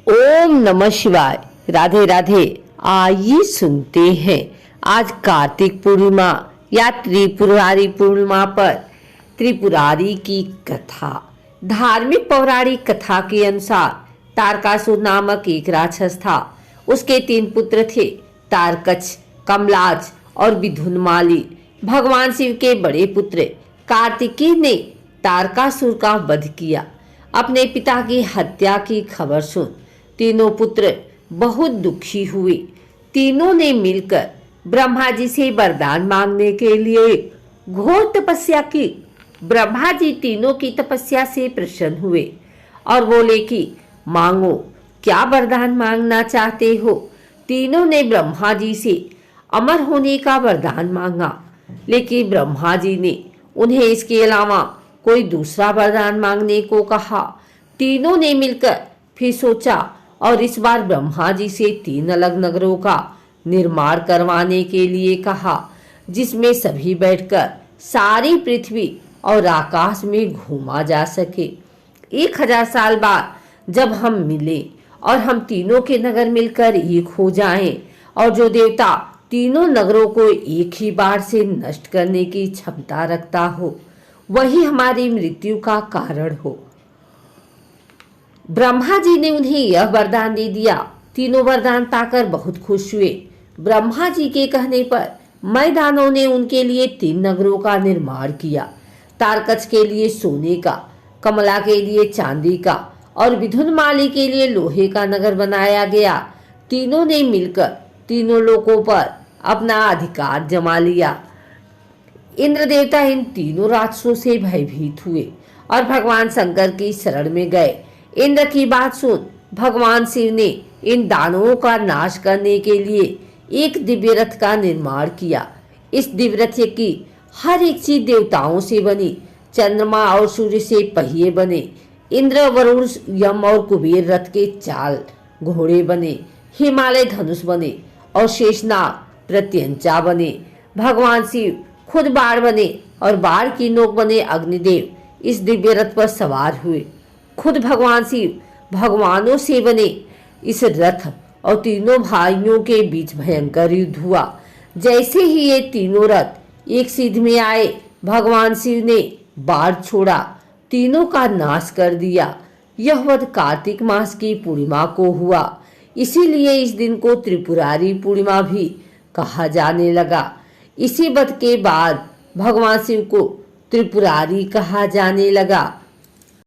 ओम नमः शिवाय। राधे राधे। आइए सुनते हैं आज कार्तिक पूर्णिमा या त्रिपुरारी पूर्णिमा पर त्रिपुरारी की कथा। धार्मिक पौराणिक कथा के अनुसार तारकासुर नामक एक राक्षस था। उसके 3 पुत्र थे, तारकच, कमलाज और विधुनमाली। भगवान शिव के बड़े पुत्र कार्तिकेय ने तारकासुर का वध किया। अपने पिता की हत्या की खबर सुन तीनों पुत्र बहुत दुखी हुए। तीनों ने मिलकर ब्रह्मा जी से वरदान मांगने के लिए घोर तपस्या की। ब्रह्मा जी तीनों की तपस्या से प्रसन्न हुए और बोले कि मांगो, क्या वरदान मांगना चाहते हो। तीनों ने ब्रह्मा जी से अमर होने का वरदान मांगा, लेकिन ब्रह्मा जी ने उन्हें इसके अलावा कोई दूसरा वरदान मांगने को कहा। तीनों ने मिलकर फिर सोचा और इस बार ब्रह्मा जी से 3 अलग नगरों का निर्माण करवाने के लिए कहा, जिसमें सभी बैठकर सारी पृथ्वी और आकाश में घूमा जा सके। 1000 साल बाद जब हम मिले और हम तीनों के नगर मिलकर एक हो जाएं और जो देवता तीनों नगरों को एक ही बार से नष्ट करने की क्षमता रखता हो, वही हमारी मृत्यु का कारण हो। ब्रह्मा जी ने उन्हें यह वरदान दे दिया। तीनों वरदान पाकर बहुत खुश हुए। ब्रह्मा जी के कहने पर मैदानों ने उनके लिए 3 नगरों का निर्माण किया। तारकच के लिए सोने का, कमला के लिए चांदी का और विधुनमाली के लिए लोहे का नगर बनाया गया। तीनों ने मिलकर तीनों लोकों पर अपना अधिकार जमा लिया। इंद्र देवता इन तीनों राक्षसों से भयभीत हुए और भगवान शंकर की शरण में गए। इंद्र की बात सुन भगवान शिव ने इन दानवों का नाश करने के लिए एक दिव्य रथ का निर्माण किया। इस दिव्य रथ की हर एक चीज देवताओं से बनी। चंद्रमा और सूर्य से पहिए बने। इंद्र, वरुण, यम और कुबेर रथ के चाल घोड़े बने। हिमालय धनुष बने और शेषनाग प्रत्यंचा बने। भगवान शिव खुद बाण बने और बाण की नोक बने अग्निदेव इस दिव्य रथ पर सवार हुए। खुद भगवान शिव भगवानों से बने इस रथ और तीनों भाइयों के बीच भयंकर युद्ध हुआ। जैसे ही ये तीनों रथ एक सिद्ध में आए, भगवान शिव ने बाण छोड़ा, तीनों का नाश कर दिया। यह वध कार्तिक मास की पूर्णिमा को हुआ, इसीलिए इस दिन को त्रिपुरारी पूर्णिमा भी कहा जाने लगा। इसी वध के बाद भगवान शिव को त्रिपुरारी कहा जाने लगा।